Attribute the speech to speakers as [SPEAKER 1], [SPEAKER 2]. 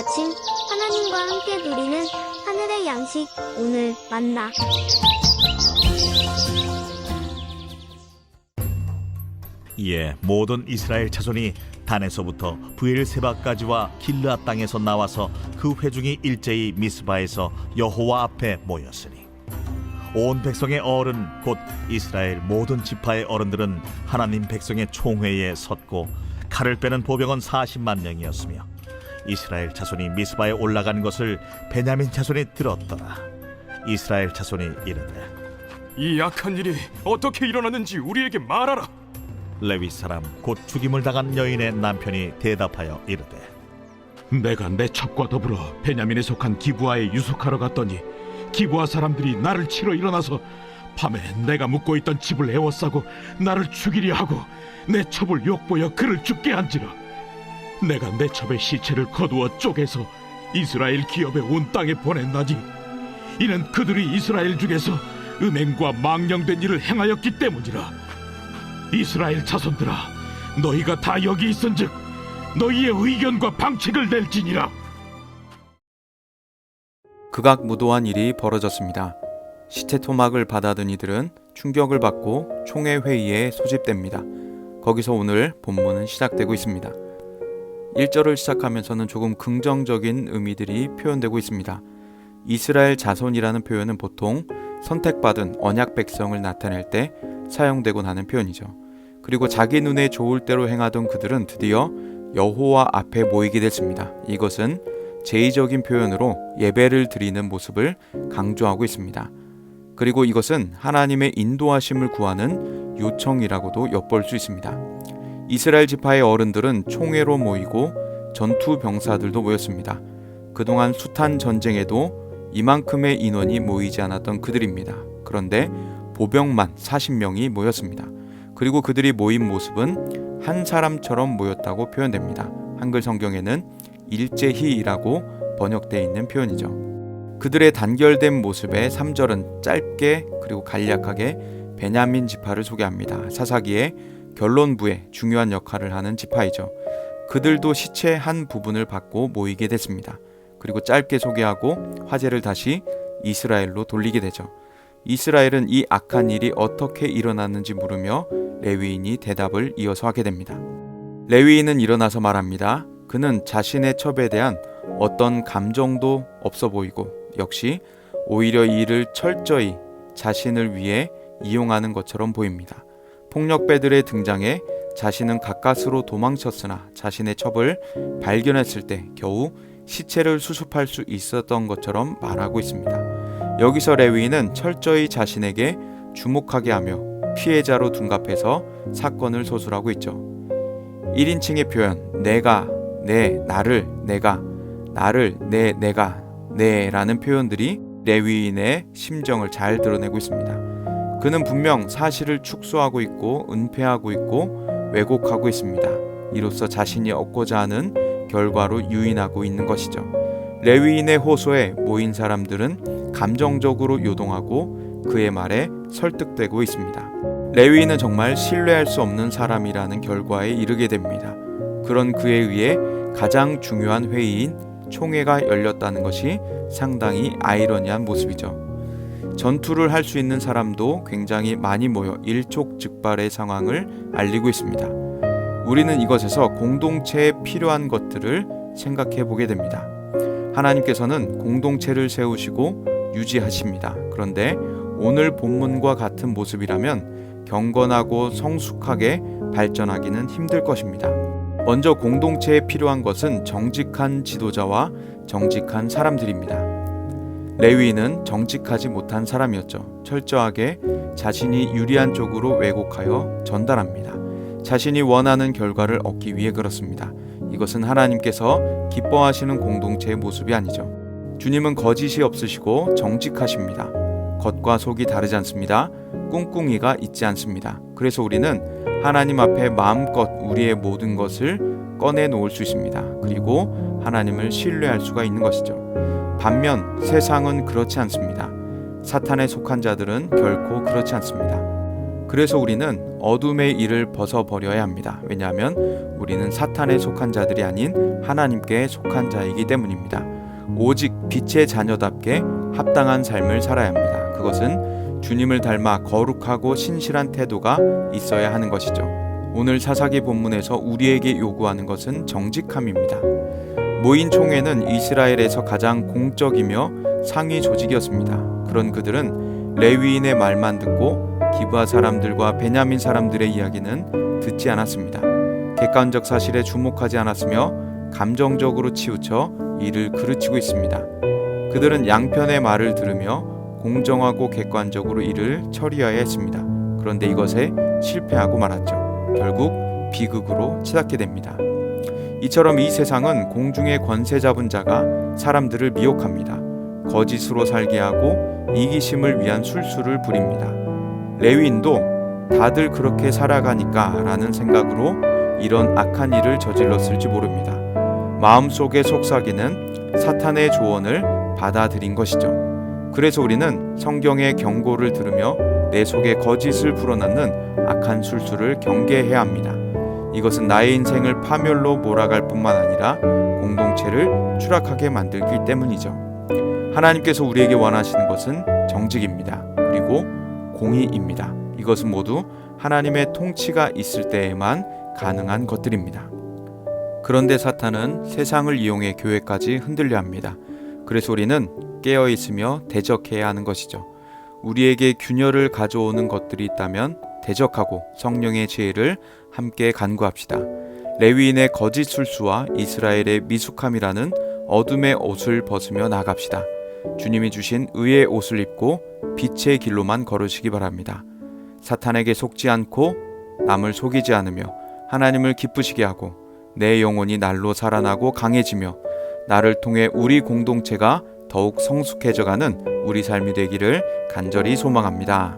[SPEAKER 1] 아침 하나님과 함께 누리는 하늘의 양식 오늘 만나.
[SPEAKER 2] 이에 모든 이스라엘 자손이 단에서부터 브엘세바까지와 길르앗 땅에서 나와서 그 회중이 일제히 미스바에서 여호와 앞에 모였으니 온 백성의 어른 곧 이스라엘 모든 지파의 어른들은 하나님 백성의 총회에 섰고 칼을 빼는 보병은 40만 명이었으며 이스라엘 자손이 미스바에 올라간 것을 베냐민 자손이 들었더라. 이스라엘 자손이 이르되
[SPEAKER 3] 이 악한 일이 어떻게 일어났는지 우리에게 말하라.
[SPEAKER 2] 레위 사람 곧 죽임을 당한 여인의 남편이 대답하여 이르되
[SPEAKER 4] 내가 내 첩과 더불어 베냐민에 속한 기브아에 유숙하러 갔더니 기브아 사람들이 나를 치러 일어나서 밤에 내가 묵고 있던 집을 에워싸고 나를 죽이려 하고 내 첩을 욕보여 그를 죽게 한지라. 내가 내 첩의 시체를 거두어 쪼개서 이스라엘 기업의 온 땅에 보냈나니 이는 그들이 이스라엘 중에서 음행과 망령된 일을 행하였기 때문이라. 이스라엘 자손들아, 너희가 다 여기 있은즉 너희의 의견과 방책을 낼지니라.
[SPEAKER 5] 극악무도한 일이 벌어졌습니다. 시체 토막을 받아든 이들은 충격을 받고 총회 회의에 소집됩니다. 거기서 오늘 본문은 시작되고 있습니다. 1절을 시작하면서는 조금 긍정적인 의미들이 표현되고 있습니다. 이스라엘 자손이라는 표현은 보통 선택받은 언약 백성을 나타낼 때 사용되곤 하는 표현이죠. 그리고 자기 눈에 좋을 대로 행하던 그들은 드디어 여호와 앞에 모이게 됐습니다. 이것은 제의적인 표현으로 예배를 드리는 모습을 강조하고 있습니다. 그리고 이것은 하나님의 인도하심을 구하는 요청이라고도 엿볼 수 있습니다. 이스라엘 지파의 어른들은 총회로 모이고 전투 병사들도 모였습니다. 그동안 숱한 전쟁에도 이만큼의 인원이 모이지 않았던 그들입니다. 그런데 보병만 40명이 모였습니다. 그리고 그들이 모인 모습은 한 사람처럼 모였다고 표현됩니다. 한글 성경에는 일제히라고 번역되어 있는 표현이죠. 그들의 단결된 모습에 3절은 짧게 그리고 간략하게 베냐민 지파를 소개합니다. 사사기의 결론부에 중요한 역할을 하는 지파이죠. 그들도 시체 한 부분을 받고 모이게 됐습니다. 그리고 짧게 소개하고 화제를 다시 이스라엘로 돌리게 되죠. 이스라엘은 이 악한 일이 어떻게 일어났는지 물으며 레위인이 대답을 이어서 하게 됩니다. 레위인은 일어나서 말합니다. 그는 자신의 첩에 대한 어떤 감정도 없어 보이고 역시 오히려 이 일을 철저히 자신을 위해 이용하는 것처럼 보입니다. 폭력배들의 등장에 자신은 가까스로 도망쳤으나 자신의 첩을 발견했을 때 겨우 시체를 수습할 수 있었던 것처럼 말하고 있습니다. 여기서 레위인은 철저히 자신에게 주목하게 하며 피해자로 둔갑해서 사건을 소술하고 있죠. 1인칭의 표현 내가, 내, 나를, 내가, 나를, 내가, 내라는 표현들이 레위인의 심정을 잘 드러내고 있습니다. 그는 분명 사실을 축소하고 있고 은폐하고 있고 왜곡하고 있습니다. 이로써 자신이 얻고자 하는 결과로 유인하고 있는 것이죠. 레위인의 호소에 모인 사람들은 감정적으로 요동하고 그의 말에 설득되고 있습니다. 레위인은 정말 신뢰할 수 없는 사람이라는 결과에 이르게 됩니다. 그런 그에 의해 가장 중요한 회의인 총회가 열렸다는 것이 상당히 아이러니한 모습이죠. 전투를 할 수 있는 사람도 굉장히 많이 모여 일촉즉발의 상황을 알리고 있습니다. 우리는 이것에서 공동체에 필요한 것들을 생각해 보게 됩니다. 하나님께서는 공동체를 세우시고 유지하십니다. 그런데 오늘 본문과 같은 모습이라면 경건하고 성숙하게 발전하기는 힘들 것입니다. 먼저 공동체에 필요한 것은 정직한 지도자와 정직한 사람들입니다. 레위인은 정직하지 못한 사람이었죠. 철저하게 자신이 유리한 쪽으로 왜곡하여 전달합니다. 자신이 원하는 결과를 얻기 위해 그렇습니다. 이것은 하나님께서 기뻐하시는 공동체의 모습이 아니죠. 주님은 거짓이 없으시고 정직하십니다. 겉과 속이 다르지 않습니다. 꿍꿍이가 있지 않습니다. 그래서 우리는 하나님 앞에 마음껏 우리의 모든 것을 꺼내놓을 수 있습니다. 그리고 하나님을 신뢰할 수가 있는 것이죠. 반면 세상은 그렇지 않습니다. 사탄에 속한 자들은 결코 그렇지 않습니다. 그래서 우리는 어둠의 일을 벗어버려야 합니다. 왜냐하면 우리는 사탄에 속한 자들이 아닌 하나님께 속한 자이기 때문입니다. 오직 빛의 자녀답게 합당한 삶을 살아야 합니다. 그것은 주님을 닮아 거룩하고 신실한 태도가 있어야 하는 것이죠. 오늘 사사기 본문에서 우리에게 요구하는 것은 정직함입니다. 모인 총회는 이스라엘에서 가장 공적이며 상위 조직이었습니다. 그런 그들은 레위인의 말만 듣고 기브아 사람들과 베냐민 사람들의 이야기는 듣지 않았습니다. 객관적 사실에 주목하지 않았으며 감정적으로 치우쳐 이를 그르치고 있습니다. 그들은 양편의 말을 들으며 공정하고 객관적으로 이를 처리해야 했습니다. 그런데 이것에 실패하고 말았죠. 결국 비극으로 치닫게 됩니다. 이처럼 이 세상은 공중의 권세 잡은 자가 사람들을 미혹합니다. 거짓으로 살게 하고 이기심을 위한 술수를 부립니다. 레위인도 다들 그렇게 살아가니까 라는 생각으로 이런 악한 일을 저질렀을지 모릅니다. 마음속의 속삭이는 사탄의 조언을 받아들인 것이죠. 그래서 우리는 성경의 경고를 들으며 내 속에 거짓을 불어넣는 악한 술수를 경계해야 합니다. 이것은 나의 인생을 파멸로 몰아갈 뿐만 아니라 공동체를 추락하게 만들기 때문이죠. 하나님께서 우리에게 원하시는 것은 정직입니다. 그리고 공의입니다. 이것은 모두 하나님의 통치가 있을 때에만 가능한 것들입니다. 그런데 사탄은 세상을 이용해 교회까지 흔들려 합니다. 그래서 우리는 깨어 있으며 대적해야 하는 것이죠. 우리에게 균열을 가져오는 것들이 있다면 대적하고 성령의 지혜를 함께 간구합시다. 레위인의 거짓 술수와 이스라엘의 미숙함이라는 어둠의 옷을 벗으며 나갑시다. 주님이 주신 의의 옷을 입고 빛의 길로만 걸으시기 바랍니다. 사탄에게 속지 않고 남을 속이지 않으며 하나님을 기쁘시게 하고 내 영혼이 날로 살아나고 강해지며 나를 통해 우리 공동체가 더욱 성숙해져가는 우리 삶이 되기를 간절히 소망합니다.